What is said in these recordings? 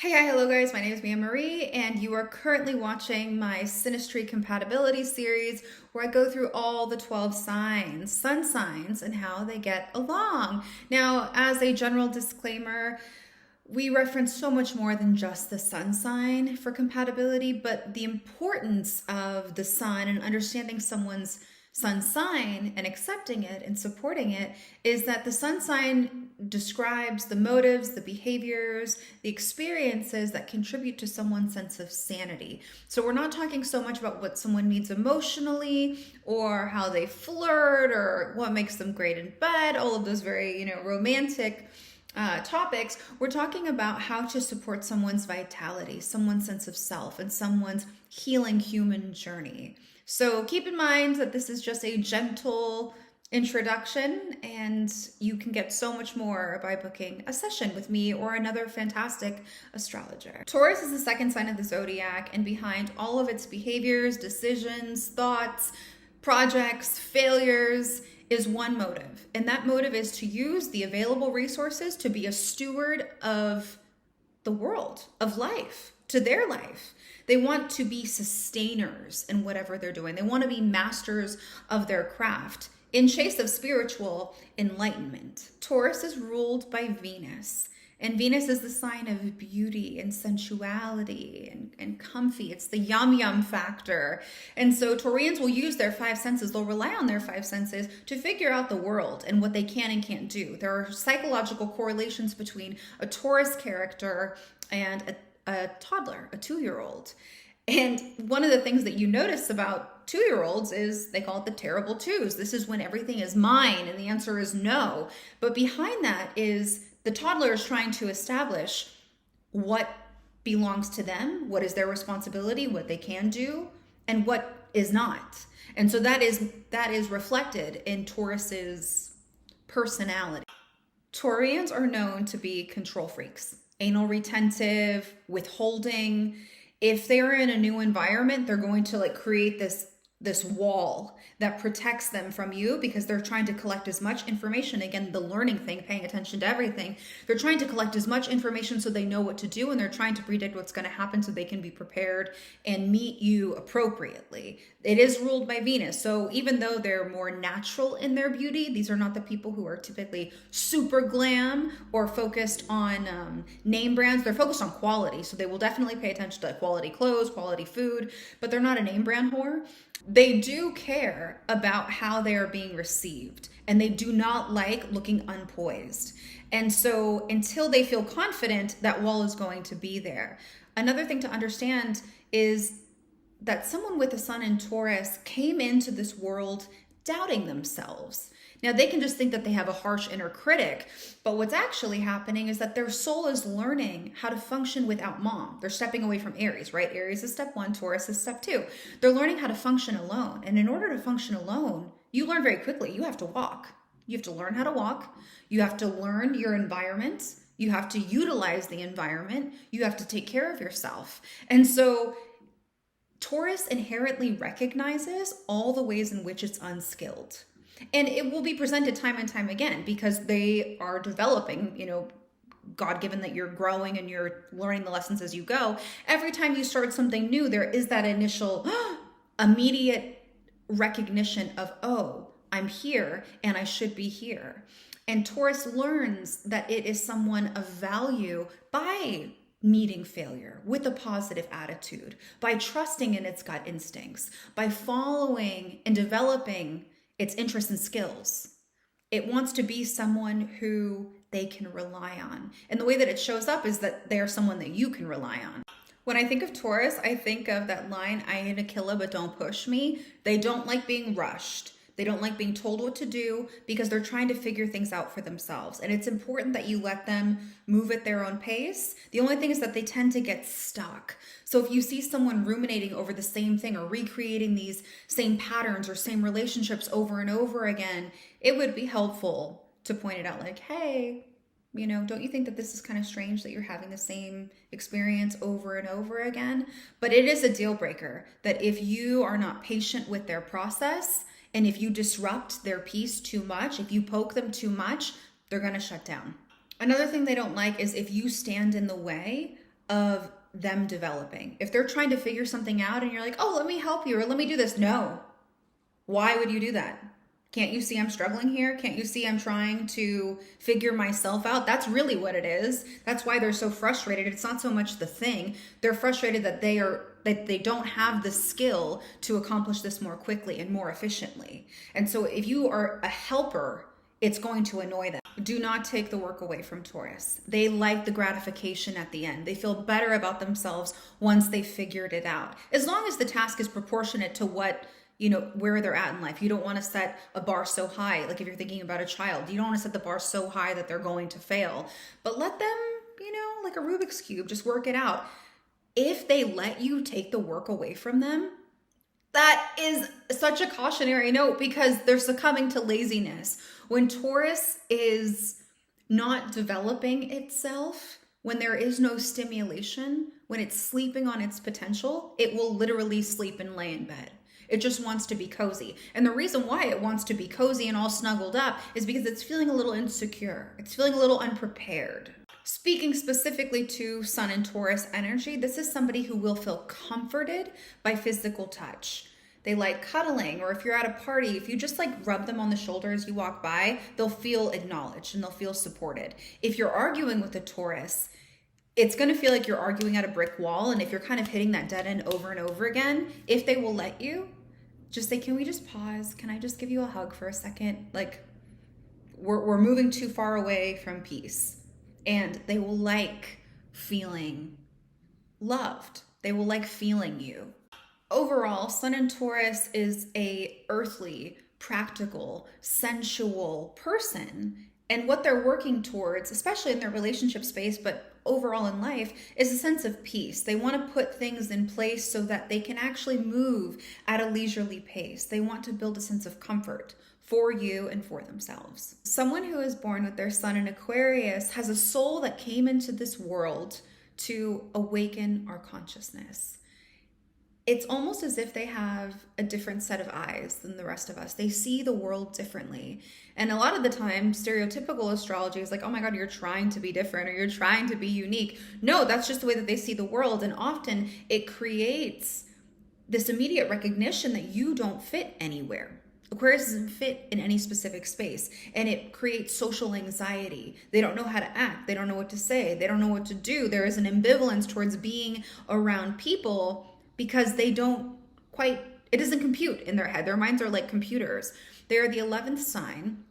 Hey, hello guys, my name is Mia Marie and you are currently watching my Synastry Compatibility series where I go through all the 12 signs, sun signs, and how they get along. Now, as a general disclaimer, we reference so much more than just the sun sign for compatibility, but the importance of the sun and understanding someone's sun sign and accepting it and supporting it is that the sun sign describes the motives, the behaviors, the experiences that contribute to someone's sense of sanity. So we're not talking so much about what someone needs emotionally or how they flirt or what makes them great in bed, all of those very, romantic topics. We're talking about how to support someone's vitality, someone's sense of self, and someone's healing human journey. So keep in mind that this is just a gentle introduction, and you can get so much more by booking a session with me or another fantastic astrologer. Taurus is the second sign of the zodiac, and behind all of its behaviors, decisions, thoughts, projects, failures is one motive. And that motive is to use the available resources to be a steward of the world, of life, to their life. They want to be sustainers in whatever they're doing. They want to be masters of their craft in chase of spiritual enlightenment. Taurus is ruled by Venus, and Venus is the sign of beauty and sensuality and comfy. It's the yum factor. And so Taurians will use their five senses. They'll rely on their five senses to figure out the world and what they can and can't do. There are psychological correlations between a Taurus character and a toddler, a 2-year-old. And one of the things that you notice about 2-year-olds is they call it the terrible twos. This is when everything is mine and the answer is no. But behind that is the toddler is trying to establish what belongs to them, what is their responsibility, what they can do, and what is not. And so that is reflected in Taurus's personality. Taurians are known to be control freaks, anal retentive, withholding. If they're in a new environment, they're going to create this wall that protects them from you because they're trying to collect as much information. Again, the learning thing, paying attention to everything. They're trying to collect as much information so they know what to do, and they're trying to predict what's going to happen so they can be prepared and meet you appropriately. It is ruled by Venus. So even though they're more natural in their beauty, these are not the people who are typically super glam or focused on name brands. They're focused on quality. So they will definitely pay attention to quality clothes, quality food, but they're not a name brand whore. They do care about how they are being received, and they do not like looking unpoised. And so until they feel confident, that wall is going to be there. Another thing to understand is that someone with a sun in Taurus came into this world doubting themselves. Now, they can just think that they have a harsh inner critic, but what's actually happening is that their soul is learning how to function without mom. They're stepping away from Aries, right? Aries is step 1, Taurus is step 2. They're learning how to function alone. And in order to function alone, you learn very quickly. You have to walk. You have to learn how to walk. You have to learn your environment. You have to utilize the environment. You have to take care of yourself. And so Taurus inherently recognizes all the ways in which it's unskilled. And it will be presented time and time again because they are developing, God given that you're growing and you're learning the lessons as you go. Every time you start something new, there is that initial immediate recognition of, oh, I'm here and I should be here. And Taurus learns that it is someone of value by meeting failure with a positive attitude, by trusting in its gut instincts, by following and developing its interests and skills. It wants to be someone who they can rely on. And the way that it shows up is that they are someone that you can rely on. When I think of Taurus, I think of that line, I ain't a killer, but don't push me. They don't like being rushed. They don't like being told what to do because they're trying to figure things out for themselves. And it's important that you let them move at their own pace. The only thing is that they tend to get stuck. So if you see someone ruminating over the same thing or recreating these same patterns or same relationships over and over again, it would be helpful to point it out like, hey, don't you think that this is kind of strange that you're having the same experience over and over again? But it is a deal breaker that if you are not patient with their process, and if you disrupt their peace too much, if you poke them too much, they're going to shut down. Another thing they don't like is if you stand in the way of them developing. If they're trying to figure something out and you're like, oh, let me help you or let me do this. No. Why would you do that? Can't you see I'm struggling here? Can't you see I'm trying to figure myself out? That's really what it is. That's why they're so frustrated. It's not so much the thing. They're frustrated that they don't have the skill to accomplish this more quickly and more efficiently. And so if you are a helper, it's going to annoy them. Do not take the work away from Taurus. They like the gratification at the end. They feel better about themselves once they figured it out. As long as the task is proportionate to what, where they're at in life. You don't want to set a bar so high. Like if you're thinking about a child, you don't want to set the bar so high that they're going to fail. But let them, like a Rubik's Cube, just work it out. If they let you take the work away from them, that is such a cautionary note because they're succumbing to laziness. When Taurus is not developing itself, when there is no stimulation, when it's sleeping on its potential, it will literally sleep and lay in bed. It just wants to be cozy. And the reason why it wants to be cozy and all snuggled up is because it's feeling a little insecure. It's feeling a little unprepared. Speaking specifically to Sun and Taurus energy, this is somebody who will feel comforted by physical touch. They like cuddling, or if you're at a party, if you just like rub them on the shoulder as you walk by, they'll feel acknowledged and they'll feel supported. If you're arguing with a Taurus, it's going to feel like you're arguing at a brick wall. And if you're kind of hitting that dead end over and over again, if they will let you, just say, can we just pause? Can I just give you a hug for a second? Like we're moving too far away from peace. And they will like feeling loved. They will like feeling you. Overall, Sun in Taurus is a earthly, practical, sensual person. And what they're working towards, especially in their relationship space, but overall in life, is a sense of peace. They want to put things in place so that they can actually move at a leisurely pace. They want to build a sense of comfort for you and for themselves. Someone who is born with their Sun in Aquarius has a soul that came into this world to awaken our consciousness. It's almost as if they have a different set of eyes than the rest of us. They see the world differently. And a lot of the time, stereotypical astrology is like, oh my God, you're trying to be different or you're trying to be unique. No, that's just the way that they see the world. And often it creates this immediate recognition that you don't fit anywhere. Aquarius doesn't fit in any specific space, and it creates social anxiety. They don't know how to act. They don't know what to say. They don't know what to do. There is an ambivalence towards being around people because they don't quite, it doesn't compute in their head. Their minds are like computers. They are the 11th sign,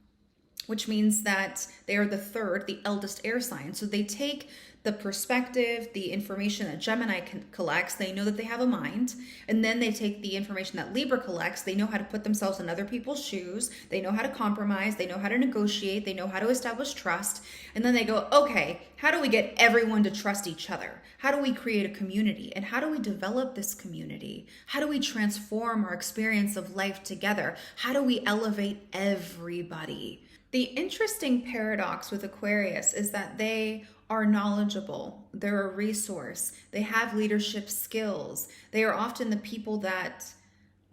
which means that they are the third, the eldest air sign. So they take the perspective, the information that Gemini collects. They know that they have a mind. And then they take the information that Libra collects. They know how to put themselves in other people's shoes. They know how to compromise. They know how to negotiate. They know how to establish trust. And then they go, okay, how do we get everyone to trust each other? How do we create a community? And how do we develop this community? How do we transform our experience of life together? How do we elevate everybody? The interesting paradox with Aquarius is that they are knowledgeable. They're a resource. They have leadership skills. They are often the people that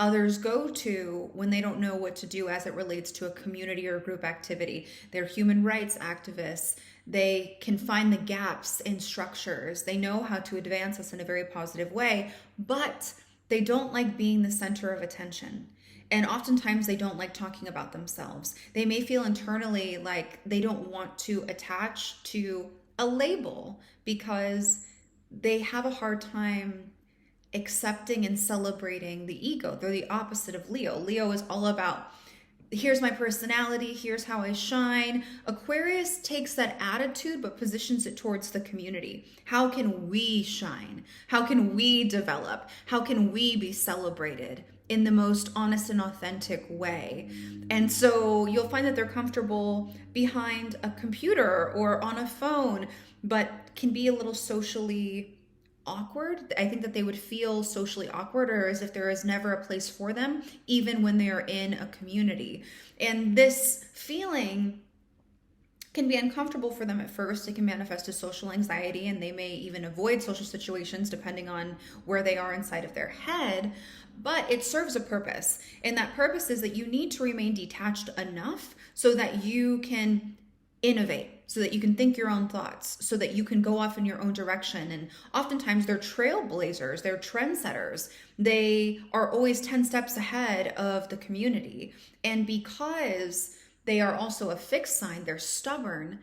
others go to when they don't know what to do as it relates to a community or group activity. They're human rights activists. They can find the gaps in structures. They know how to advance us in a very positive way, but they don't like being the center of attention. And oftentimes they don't like talking about themselves. They may feel internally like they don't want to attach to a label because they have a hard time accepting and celebrating the ego. They're the opposite of Leo. Leo is all about, here's my personality, here's how I shine. Aquarius takes that attitude but positions it towards the community. How can we shine? How can we develop? How can we be celebrated in the most honest and authentic way? And so you'll find that they're comfortable behind a computer or on a phone, but can be a little socially awkward. I think that they would feel socially awkward or as if there is never a place for them, even when they are in a community. And this feeling can be uncomfortable for them at first. It can manifest as social anxiety, and they may even avoid social situations depending on where they are inside of their head. But it serves a purpose. And that purpose is that you need to remain detached enough so that you can innovate. so that you can think your own thoughts, so that you can go off in your own direction. And oftentimes they're trailblazers, they're trendsetters. They are always 10 steps ahead of the community. And because they are also a fixed sign, they're stubborn,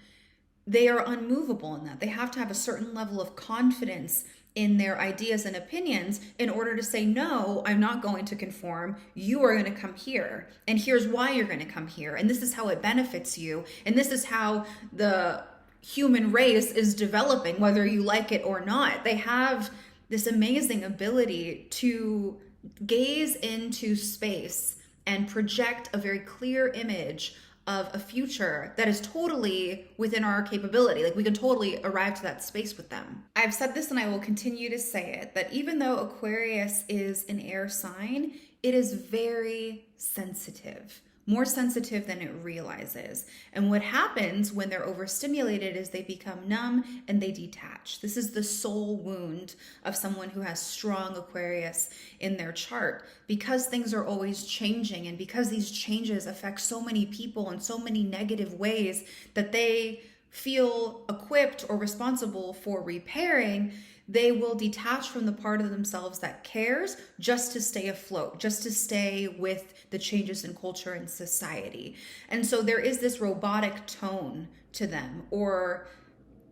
they are unmovable in that. They have to have a certain level of confidence in their ideas and opinions in order to say, no, I'm not going to conform. You are going to come here. And here's why you're going to come here. And this is how it benefits you. And this is how the human race is developing, whether you like it or not. They have this amazing ability to gaze into space and project a very clear image of a future that is totally within our capability. Like, we can totally arrive to that space with them. I've said this and I will continue to say it, that even though Aquarius is an air sign, it is very sensitive, more sensitive than it realizes. And what happens when they're overstimulated is they become numb and they detach. This is the soul wound of someone who has strong Aquarius in their chart, because things are always changing, and because these changes affect so many people in so many negative ways that they feel equipped or responsible for repairing. They will detach from the part of themselves that cares just to stay afloat, just to stay with the changes in culture and society. And so there is this robotic tone to them, or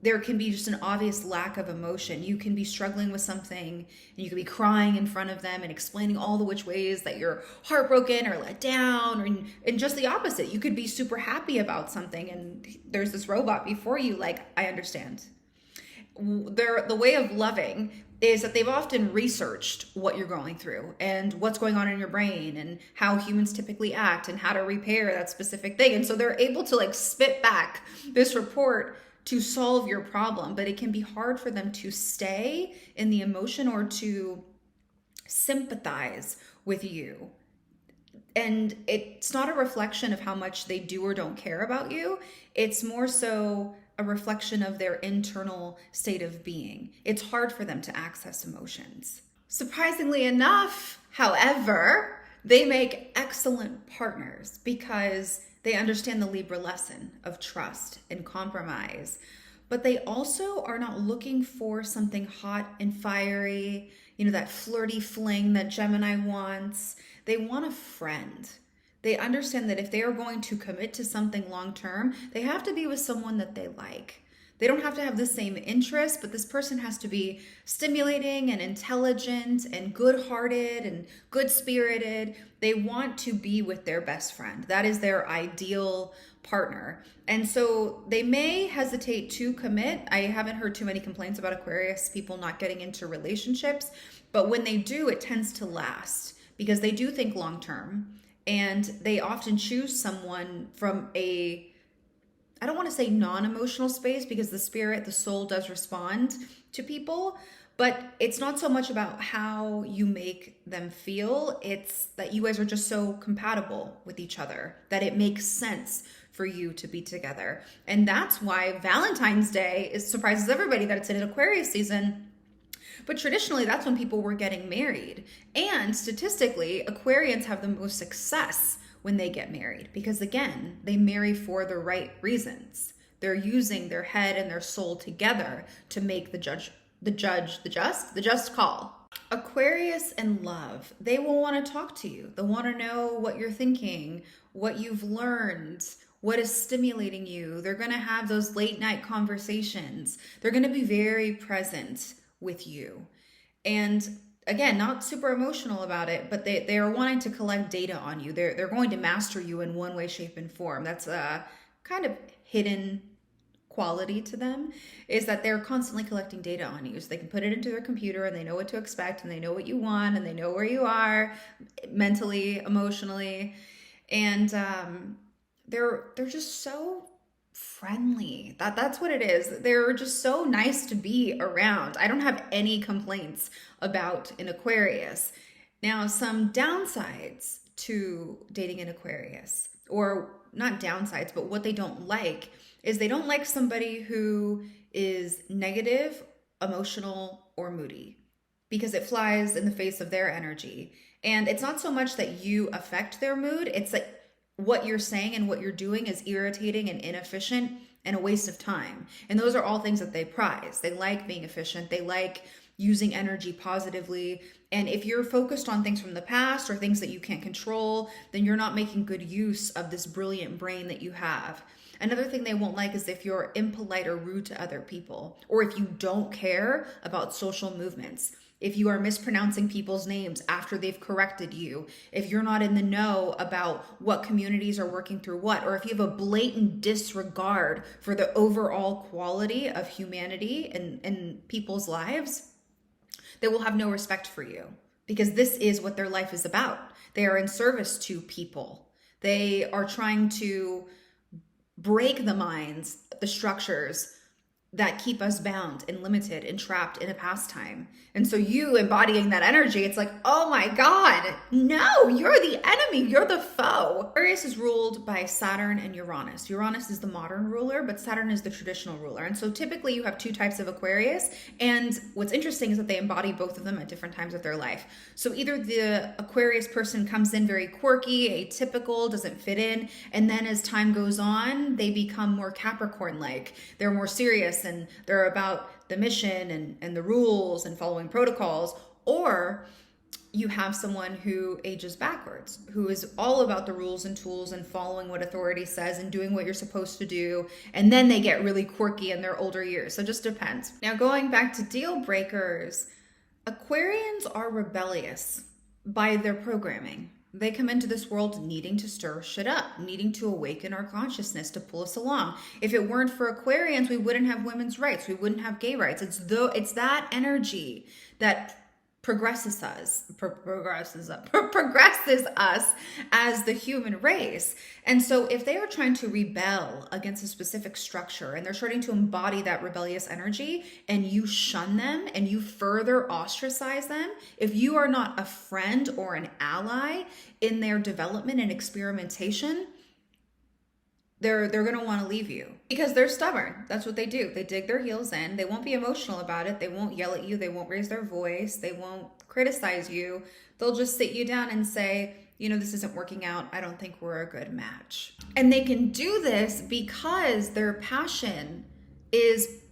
there can be just an obvious lack of emotion. You can be struggling with something and you can be crying in front of them and explaining all the which ways that you're heartbroken or let down, and just the opposite. You could be super happy about something and there's this robot before you like, I understand. The way of loving is that they've often researched what you're going through and what's going on in your brain and how humans typically act and how to repair that specific thing. And so they're able to like spit back this report to solve your problem, but it can be hard for them to stay in the emotion or to sympathize with you. And it's not a reflection of how much they do or don't care about you. It's more so a reflection of their internal state of being. It's hard for them to access emotions. Surprisingly enough, however, they make excellent partners because they understand the Libra lesson of trust and compromise. But they also are not looking for something hot and fiery, that flirty fling that Gemini wants. They want a friend. They understand that if they are going to commit to something long-term, they have to be with someone that they like. They don't have to have the same interests, but this person has to be stimulating and intelligent and good-hearted and good-spirited. They want to be with their best friend. That is their ideal partner. And so they may hesitate to commit. I haven't heard too many complaints about Aquarius people not getting into relationships, but when they do, it tends to last because they do think long-term. And they often choose someone from I don't want to say non-emotional space, because the soul does respond to people, but it's not so much about how you make them feel. It's that you guys are just so compatible with each other that it makes sense for you to be together. And that's why Valentine's Day surprises everybody that it's in an Aquarius season. But traditionally, that's when people were getting married. And statistically, Aquarians have the most success when they get married because, again, they marry for the right reasons. They're using their head and their soul together to make the just call. Aquarius and love, they will want to talk to you. They'll want to know what you're thinking, what you've learned, what is stimulating you. They're going to have those late night conversations. They're going to be very present with you. And again, not super emotional about it, but they are wanting to collect data on you. They're going to master you in one way, shape, and form. That's a kind of hidden quality to them, is that they're constantly collecting data on you. So they can put it into their computer and they know what to expect and they know what you want and they know where you are mentally, emotionally. And they're just so friendly. That's what it is. They're just so nice to be around. I don't have any complaints about an Aquarius. Now, some downsides to dating an Aquarius, or not downsides, but what they don't like, is they don't like somebody who is negative, emotional, or moody, because it flies in the face of their energy. And it's not so much that you affect their mood, it's like what you're saying and what you're doing is irritating and inefficient and a waste of time. And those are all things that they prize. They like being efficient. They like using energy positively. And if you're focused on things from the past or things that you can't control, then you're not making good use of this brilliant brain that you have. Another thing they won't like is if you're impolite or rude to other people, or if you don't care about social movements, if you are mispronouncing people's names after they've corrected you, if you're not in the know about what communities are working through what, or if you have a blatant disregard for the overall quality of humanity in people's lives, they will have no respect for you, because this is what their life is about. They are in service to people. They are trying to break the minds, the structures that keep us bound and limited and trapped in a pastime. And so you embodying that energy, it's like, oh my God, no, you're the enemy, you're the foe. Aquarius is ruled by Saturn and Uranus. Uranus is the modern ruler, but Saturn is the traditional ruler. And so typically you have two types of Aquarius. And what's interesting is that they embody both of them at different times of their life. So either the Aquarius person comes in very quirky, atypical, doesn't fit in, and then as time goes on, they become more Capricorn-like. They're more serious and they're about the mission and the rules and following protocols. Or you have someone who ages backwards, who is all about the rules and tools and following what authority says and doing what you're supposed to do. And then they get really quirky in their older years. So it just depends. Now, going back to deal breakers, Aquarians are rebellious by their programming. They come into this world needing to stir shit up, needing to awaken our consciousness to pull us along. If it weren't for Aquarians, we wouldn't have women's rights. We wouldn't have gay rights. It's that energy that progresses us as the human race. And so if they are trying to rebel against a specific structure and they're starting to embody that rebellious energy, and you shun them and you further ostracize them, if you are not a friend or an ally in their development and experimentation, they're going to want to leave you because they're stubborn. That's what they do. They dig their heels in. They won't be emotional about it. They won't yell at you. They won't raise their voice. They won't criticize you. They'll just sit you down and say, this isn't working out. I don't think we're a good match. And they can do this because their passion is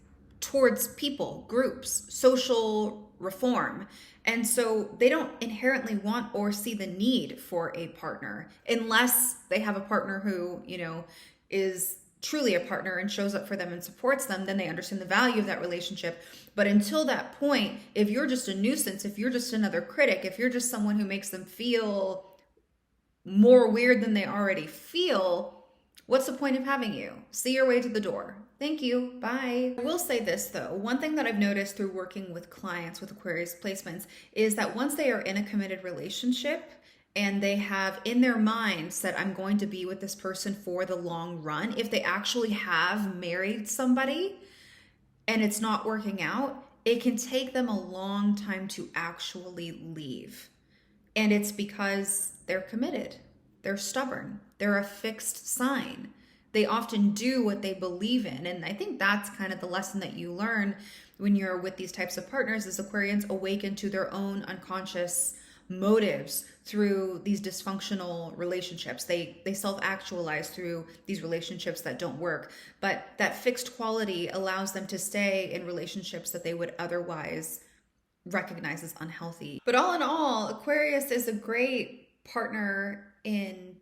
towards people, groups, social reform. And so they don't inherently want or see the need for a partner unless they have a partner who, is truly a partner and shows up for them and supports them. Then they understand the value of that relationship. But until that point, if you're just a nuisance, if you're just another critic, if you're just someone who makes them feel more weird than they already feel, what's the point of having you? See your way to the door. Thank you. Bye. I will say this though. One thing that I've noticed through working with clients with Aquarius placements is that once they are in a committed relationship, and they have in their minds that I'm going to be with this person for the long run, if they actually have married somebody and it's not working out, it can take them a long time to actually leave. And it's because they're committed. They're stubborn. They're a fixed sign. They often do what they believe in. And I think that's kind of the lesson that you learn when you're with these types of partners, is Aquarians awaken to their own unconscious motives through these dysfunctional relationships. They self-actualize through these relationships that don't work, but that fixed quality allows them to stay in relationships that they would otherwise recognize as unhealthy. But all in all, Aquarius is a great partner in,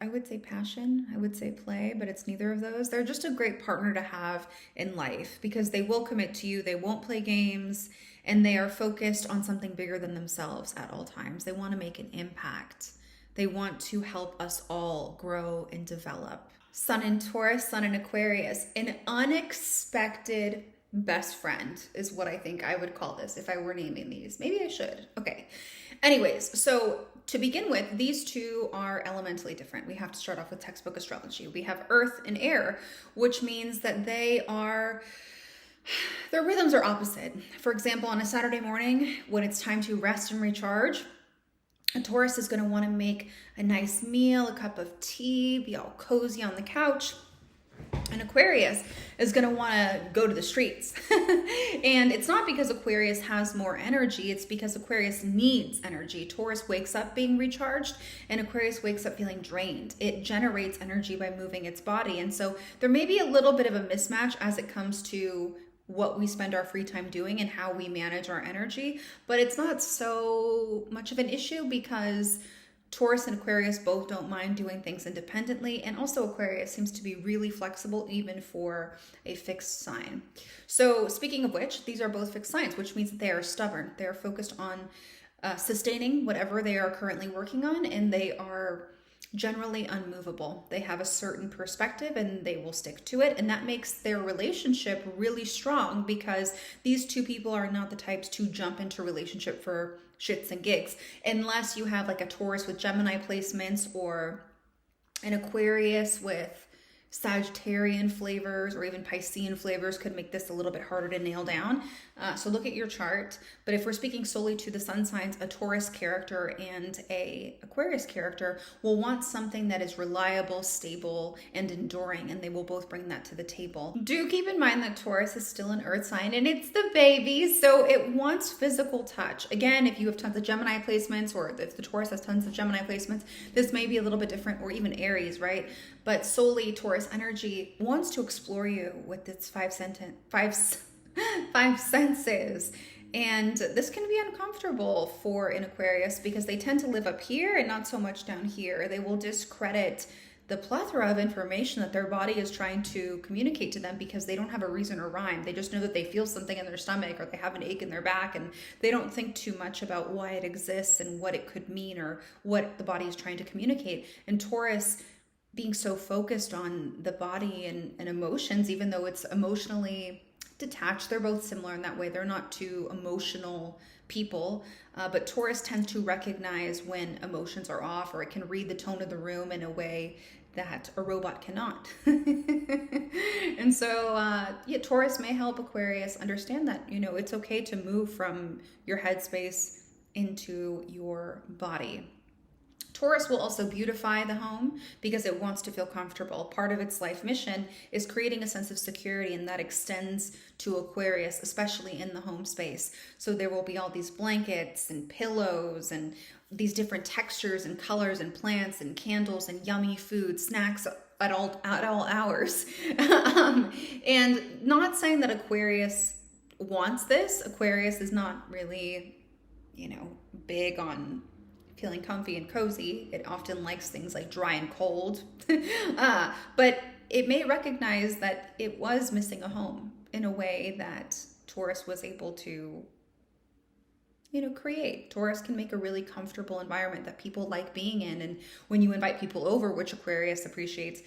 I would say passion, I would say play, but it's neither of those. They're just a great partner to have in life because they will commit to you, they won't play games, and they are focused on something bigger than themselves at all times. They want to make an impact. They want to help us all grow and develop. Sun in Taurus, Sun in Aquarius, an unexpected best friend is what I think I would call this if I were naming these. Maybe I should. Okay. Anyways, so to begin with, these two are elementally different. We have to start off with textbook astrology. We have Earth and Air, which means that their rhythms are opposite. For example, on a Saturday morning, when it's time to rest and recharge, a Taurus is going to want to make a nice meal, a cup of tea, be all cozy on the couch. And Aquarius is going to want to go to the streets. And it's not because Aquarius has more energy, it's because Aquarius needs energy. Taurus wakes up being recharged, and Aquarius wakes up feeling drained. It generates energy by moving its body. And so there may be a little bit of a mismatch as it comes to what we spend our free time doing and how we manage our energy, but it's not so much of an issue because Taurus and Aquarius both don't mind doing things independently, and also Aquarius seems to be really flexible even for a fixed sign. So speaking of which, these are both fixed signs, which means that they are stubborn. They are focused on sustaining whatever they are currently working on, and they are generally unmovable. They have a certain perspective and they will stick to it, and that makes their relationship really strong because these two people are not the types to jump into relationship for shits and gigs, unless you have like a Taurus with Gemini placements or an Aquarius with Sagittarian flavors or even Piscean flavors could make this a little bit harder to nail down. So look at your chart. But if we're speaking solely to the sun signs, a Taurus character and a Aquarius character will want something that is reliable, stable, and enduring, and they will both bring that to the table. Do keep in mind that Taurus is still an earth sign and it's the baby, so it wants physical touch. Again, if you have tons of Gemini placements, or if the Taurus has tons of Gemini placements, this may be a little bit different, or even Aries, right? But solely Taurus energy wants to explore you with its five senses. And this can be uncomfortable for an Aquarius because they tend to live up here and not so much down here. They will discredit the plethora of information that their body is trying to communicate to them because they don't have a reason or rhyme. They just know that they feel something in their stomach or they have an ache in their back, and they don't think too much about why it exists and what it could mean or what the body is trying to communicate. And Taurus, being so focused on the body and emotions, even though it's emotionally detached, they're both similar in that way. They're not two emotional people, but Taurus tends to recognize when emotions are off, or it can read the tone of the room in a way that a robot cannot. And so Taurus may help Aquarius understand that, it's okay to move from your headspace into your body. Taurus will also beautify the home because it wants to feel comfortable. Part of its life mission is creating a sense of security, and that extends to Aquarius, especially in the home space. So there will be all these blankets and pillows and these different textures and colors and plants and candles and yummy food, snacks at all hours. And not saying that Aquarius wants this. Aquarius is not really, big on feeling comfy and cozy. It often likes things like dry and cold. But it may recognize that it was missing a home in a way that Taurus was able to, create. Taurus can make a really comfortable environment that people like being in. And when you invite people over, which Aquarius appreciates,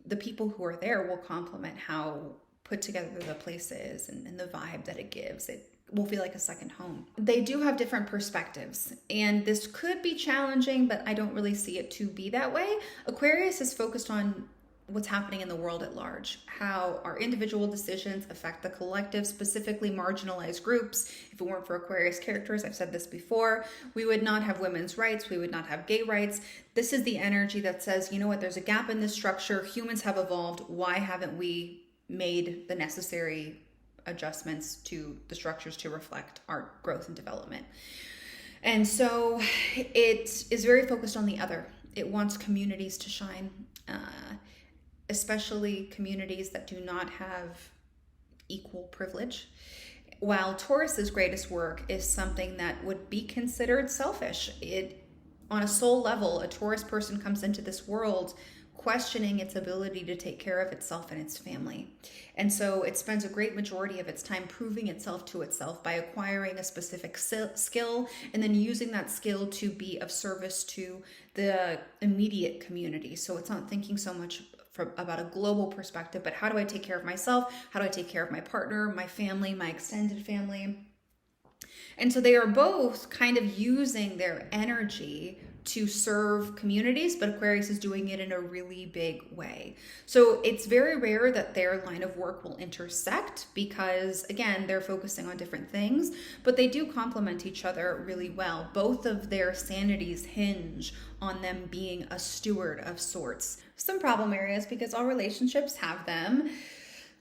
the people who are there will compliment how put together the place is and the vibe that it gives. It will feel like a second home. They do have different perspectives, and this could be challenging, but I don't really see it to be that way. Aquarius is focused on what's happening in the world at large, how our individual decisions affect the collective, specifically marginalized groups. If it weren't for Aquarius characters, I've said this before, we would not have women's rights, we would not have gay rights. This is the energy that says, there's a gap in this structure, humans have evolved, why haven't we made the necessary adjustments to the structures to reflect our growth and development? And so it is very focused on the other. It wants communities to shine, especially communities that do not have equal privilege. While Taurus's greatest work is something that would be considered selfish, on a soul level, a Taurus person comes into this world questioning its ability to take care of itself and its family. And so it spends a great majority of its time proving itself to itself by acquiring a specific skill and then using that skill to be of service to the immediate community. So it's not thinking so much about a global perspective, but how do I take care of myself? How do I take care of my partner, my family, my extended family? And so they are both kind of using their energy to serve communities, but Aquarius is doing it in a really big way. So it's very rare that their line of work will intersect because, again, they're focusing on different things, but they do complement each other really well. Both of their sanities hinge on them being a steward of sorts. Some problem areas, because all relationships have them.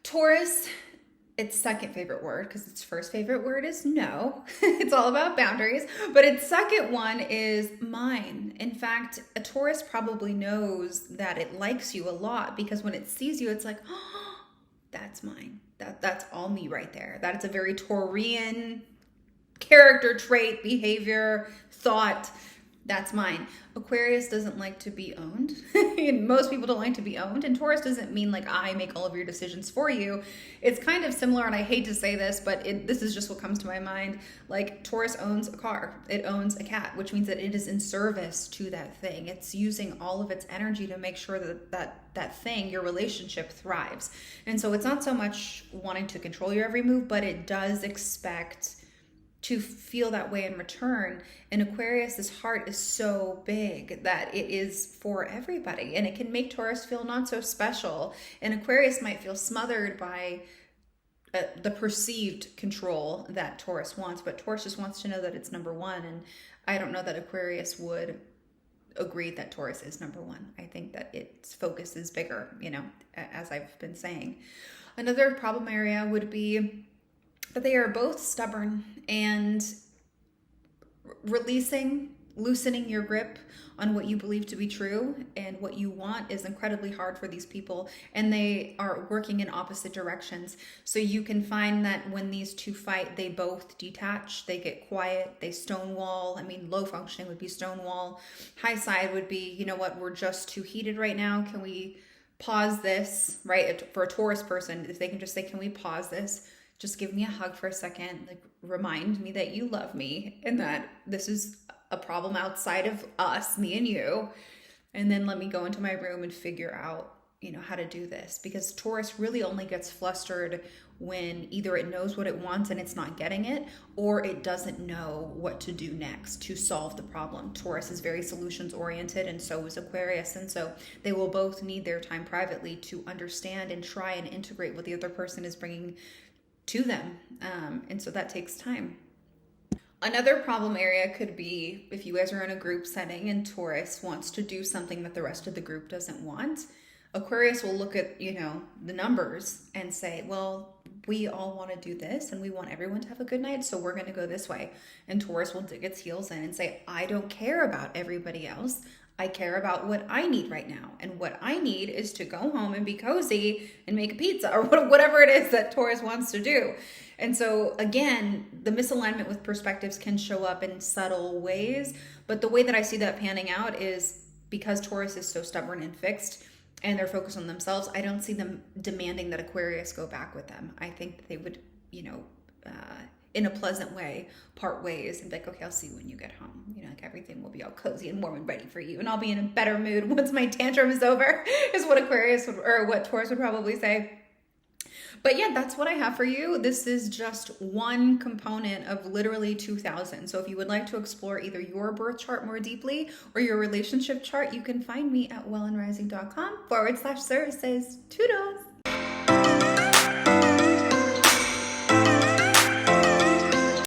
Taurus, its second favorite word, because its first favorite word is no. It's all about boundaries. But its second one is mine. In fact, a Taurus probably knows that it likes you a lot because when it sees you, it's like, oh, that's mine. That's all me right there. That is a very Taurian character trait, behavior, thought. That's mine. Aquarius doesn't like to be owned. And most people don't like to be owned. And Taurus doesn't mean like I make all of your decisions for you. It's kind of similar, and I hate to say this, but this is just what comes to my mind. Like Taurus owns a car. It owns a cat, which means that it is in service to that thing. It's using all of its energy to make sure that thing, your relationship, thrives. And so it's not so much wanting to control your every move, but it does expect to feel that way in return. And Aquarius's heart is so big that it is for everybody, and it can make Taurus feel not so special. And Aquarius might feel smothered by the perceived control that Taurus wants, but Taurus just wants to know that it's number one. And I don't know that Aquarius would agree that Taurus is number one. I think that its focus is bigger, as I've been saying. Another problem area would be that they are both stubborn, and loosening your grip on what you believe to be true and what you want is incredibly hard for these people, and they are working in opposite directions. So you can find that when these two fight, they both detach, they get quiet, they stonewall. Low functioning would be stonewall. High side would be, you know what, we're just too heated right now. Can we pause this, right? For a Taurus person, if they can just say, can we pause this? Just give me a hug for a second, like remind me that you love me and that this is a problem outside of us, me and you. And then let me go into my room and figure out, how to do this. Because Taurus really only gets flustered when either it knows what it wants and it's not getting it, or it doesn't know what to do next to solve the problem. Taurus is very solutions oriented, and so is Aquarius. And so they will both need their time privately to understand and try and integrate what the other person is bringing to them. And so that takes time. Another problem area could be if you guys are in a group setting and Taurus wants to do something that the rest of the group doesn't want. Aquarius will look at, the numbers and say, well, we all want to do this and we want everyone to have a good night, so we're going to go this way. And Taurus will dig its heels in and say, I don't care about everybody else. I care about what I need right now. And what I need is to go home and be cozy and make a pizza or whatever it is that Taurus wants to do. And so again, the misalignment with perspectives can show up in subtle ways. But the way that I see that panning out is because Taurus is so stubborn and fixed and they're focused on themselves, I don't see them demanding that Aquarius go back with them. I think that they would, in a pleasant way, part ways and be like, okay, I'll see you when you get home. Like everything will be all cozy and warm and ready for you. And I'll be in a better mood once my tantrum is over, is what what Taurus would probably say. But yeah, that's what I have for you. This is just one component of literally 2,000. So if you would like to explore either your birth chart more deeply or your relationship chart, you can find me at wellandrising.com/services. Toodles.